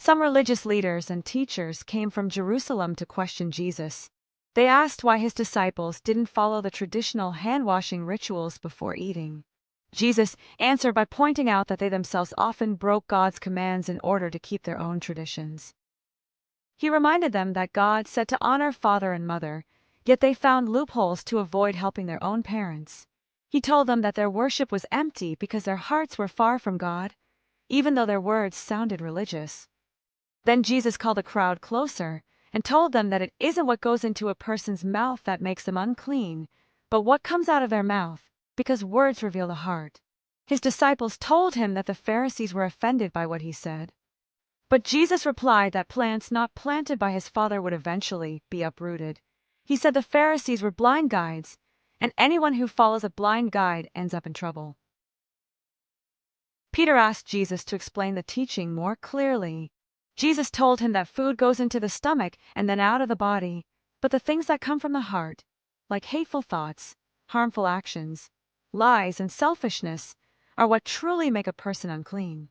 Some religious leaders and teachers came from Jerusalem to question Jesus. They asked why his disciples didn't follow the traditional hand-washing rituals before eating. Jesus answered by pointing out that they themselves often broke God's commands in order to keep their own traditions. He reminded them that God said to honor father and mother, yet they found loopholes to avoid helping their own parents. He told them that their worship was empty because their hearts were far from God, even though their words sounded religious. Then Jesus called the crowd closer and told them that it isn't what goes into a person's mouth that makes them unclean, but what comes out of their mouth, because words reveal the heart. His disciples told him that the Pharisees were offended by what he said. But Jesus replied that plants not planted by his Father would eventually be uprooted. He said the Pharisees were blind guides, and anyone who follows a blind guide ends up in trouble. Peter asked Jesus to explain the teaching more clearly. Jesus told him that food goes into the stomach and then out of the body, but the things that come from the heart, like hateful thoughts, harmful actions, lies, and selfishness, are what truly make a person unclean.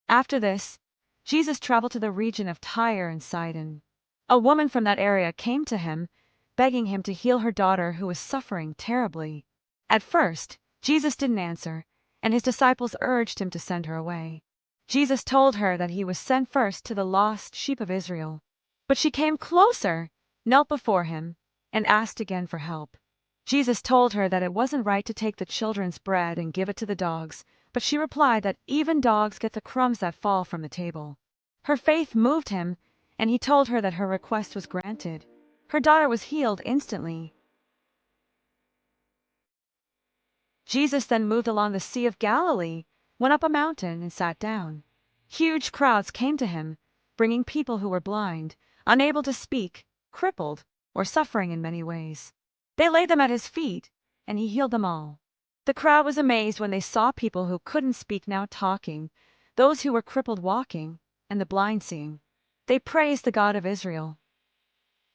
After this, Jesus traveled to the region of Tyre and Sidon. A woman from that area came to him, begging him to heal her daughter who was suffering terribly. At first, Jesus didn't answer, and his disciples urged him to send her away. Jesus told her that he was sent first to the lost sheep of Israel. But she came closer, knelt before him, and asked again for help. Jesus told her that it wasn't right to take the children's bread and give it to the dogs, but she replied that even dogs get the crumbs that fall from the table. Her faith moved him, and he told her that her request was granted. Her daughter was healed instantly. Jesus then moved along the Sea of Galilee, went up a mountain, and sat down. Huge crowds came to him, bringing people who were blind, unable to speak, crippled, or suffering in many ways. They laid them at his feet, and he healed them all. The crowd was amazed when they saw people who couldn't speak now talking, those who were crippled walking, and the blind seeing. They praised the God of Israel.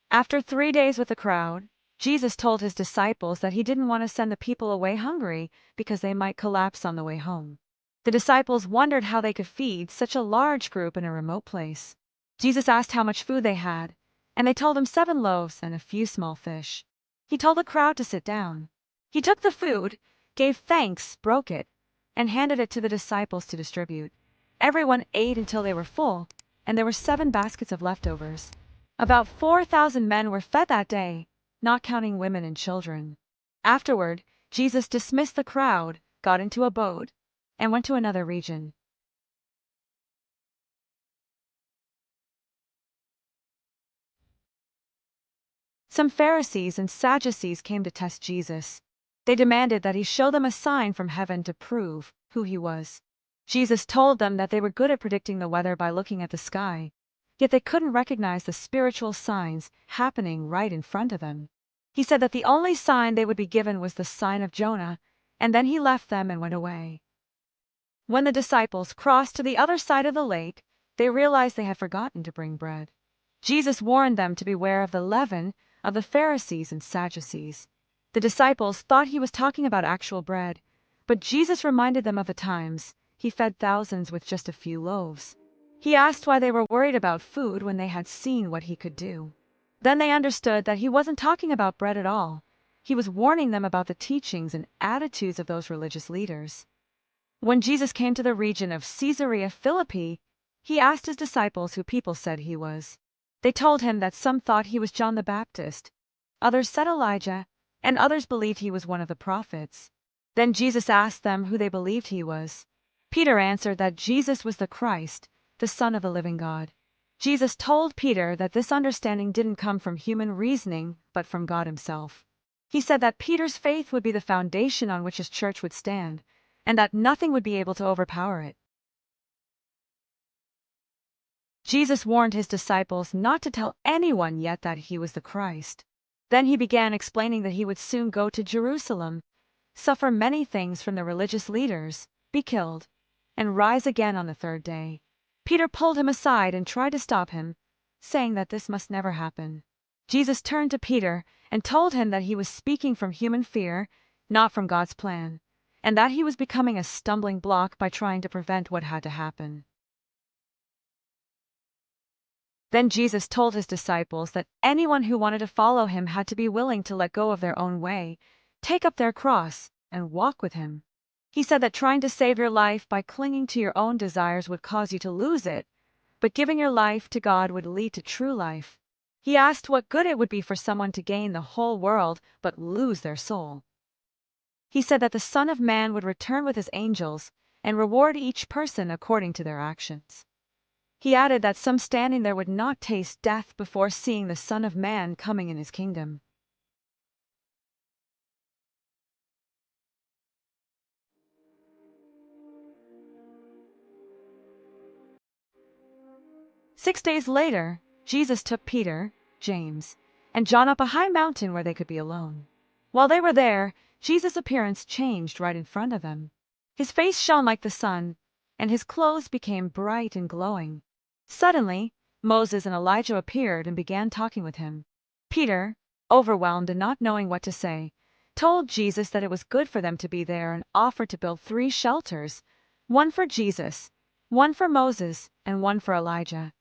After 3 days with the crowd, Jesus told his disciples that he didn't want to send the people away hungry because they might collapse on the way home. The disciples wondered how they could feed such a large group in a remote place. Jesus asked how much food they had, and they told him 7 loaves and a few small fish. He told the crowd to sit down. He took the food, gave thanks, broke it, and handed it to the disciples to distribute. Everyone ate until they were full, and there were 7 baskets of leftovers. About 4,000 men were fed that day, not counting women and children. Afterward, Jesus dismissed the crowd, got into a boat, and went to another region. Some Pharisees and Sadducees came to test Jesus. They demanded that he show them a sign from heaven to prove who he was. Jesus told them that they were good at predicting the weather by looking at the sky, yet they couldn't recognize the spiritual signs happening right in front of them. He said that the only sign they would be given was the sign of Jonah, and then he left them and went away. When the disciples crossed to the other side of the lake, they realized they had forgotten to bring bread. Jesus warned them to beware of the leaven of the Pharisees and Sadducees. The disciples thought he was talking about actual bread, but Jesus reminded them of the times he fed thousands with just a few loaves. He asked why they were worried about food when they had seen what he could do. Then they understood that he wasn't talking about bread at all. He was warning them about the teachings and attitudes of those religious leaders. When Jesus came to the region of Caesarea Philippi, he asked his disciples who people said he was. They told him that some thought he was John the Baptist, others said Elijah, and others believed he was one of the prophets. Then Jesus asked them who they believed he was. Peter answered that Jesus was the Christ, the Son of the living God. Jesus told Peter that this understanding didn't come from human reasoning, but from God himself. He said that Peter's faith would be the foundation on which his church would stand, and that nothing would be able to overpower it. Jesus warned his disciples not to tell anyone yet that he was the Christ. Then he began explaining that he would soon go to Jerusalem, suffer many things from the religious leaders, be killed, and rise again on the 3rd day. Peter pulled him aside and tried to stop him, saying that this must never happen. Jesus turned to Peter and told him that he was speaking from human fear, not from God's plan, and that he was becoming a stumbling block by trying to prevent what had to happen. Then Jesus told his disciples that anyone who wanted to follow him had to be willing to let go of their own way, take up their cross, and walk with him. He said that trying to save your life by clinging to your own desires would cause you to lose it, but giving your life to God would lead to true life. He asked what good it would be for someone to gain the whole world but lose their soul. He said that the Son of Man would return with his angels and reward each person according to their actions. He added that some standing there would not taste death before seeing the Son of Man coming in his kingdom. Six days later, Jesus took Peter, James, and John up a high mountain where they could be alone. While they were there, Jesus' appearance changed right in front of them. His face shone like the sun, and his clothes became bright and glowing. Suddenly, Moses and Elijah appeared and began talking with him. Peter, overwhelmed and not knowing what to say, told Jesus that it was good for them to be there and offered to build 3 shelters, one for Jesus, one for Moses, and one for Elijah.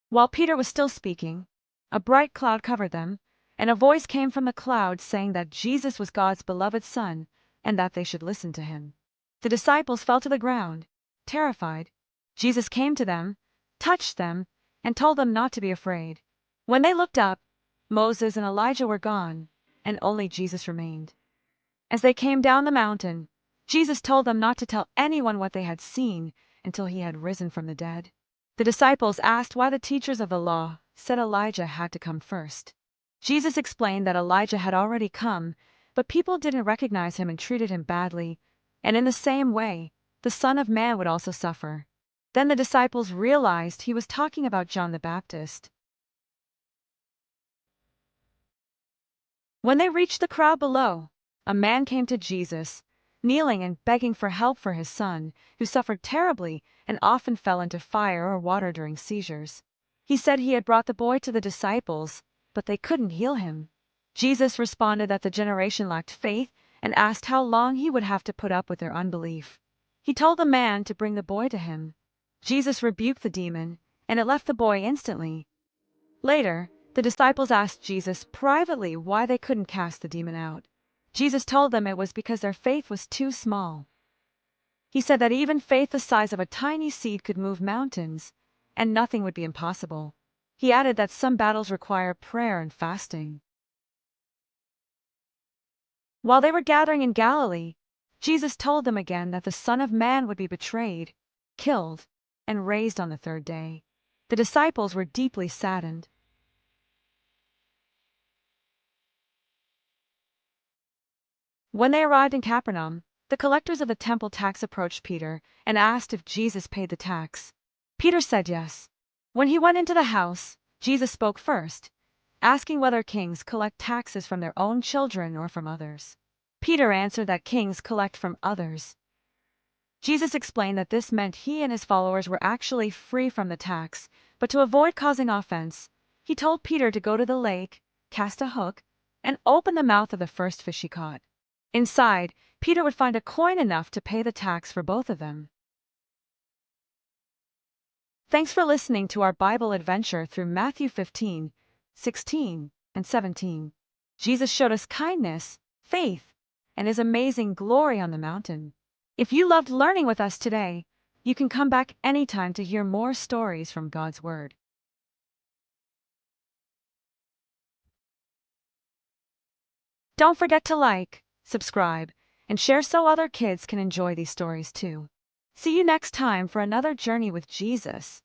While Peter was still speaking, a bright cloud covered them, and a voice came from the cloud saying that Jesus was God's beloved Son and that they should listen to him. The disciples fell to the ground, terrified. Jesus came to them, touched them, and told them not to be afraid. When they looked up, Moses and Elijah were gone, and only Jesus remained. As they came down the mountain, Jesus told them not to tell anyone what they had seen until he had risen from the dead. The disciples asked why the teachers of the law said Elijah had to come first. Jesus explained that Elijah had already come, but people didn't recognize him and treated him badly, and in the same way, the Son of Man would also suffer. Then the disciples realized he was talking about John the Baptist. When they reached the crowd below, a man came to Jesus, kneeling and begging for help for his son, who suffered terribly and often fell into fire or water during seizures. He said he had brought the boy to the disciples, but they couldn't heal him. Jesus responded that the generation lacked faith and asked how long he would have to put up with their unbelief. He told the man to bring the boy to him. Jesus rebuked the demon, and it left the boy instantly. Later, the disciples asked Jesus privately why they couldn't cast the demon out. Jesus told them it was because their faith was too small. He said that even faith the size of a tiny seed could move mountains, and nothing would be impossible. He added that some battles require prayer and fasting. While they were gathering in Galilee, Jesus told them again that the Son of Man would be betrayed, killed, and raised on the 3rd day. The disciples were deeply saddened. When they arrived in Capernaum, the collectors of the temple tax approached Peter and asked if Jesus paid the tax. Peter said yes. When he went into the house, Jesus spoke first, asking whether kings collect taxes from their own children or from others. Peter answered that kings collect from others. Jesus explained that this meant he and his followers were actually free from the tax, but to avoid causing offense, he told Peter to go to the lake, cast a hook, and open the mouth of the first fish he caught. Inside, Peter would find a coin enough to pay the tax for both of them. Thanks for listening to our Bible adventure through Matthew 15, 16, and 17. Jesus showed us kindness, faith, and his amazing glory on the mountain. If you loved learning with us today, you can come back anytime to hear more stories from God's Word. Don't forget to like, subscribe, and share so other kids can enjoy these stories too. See you next time for another journey with Jesus.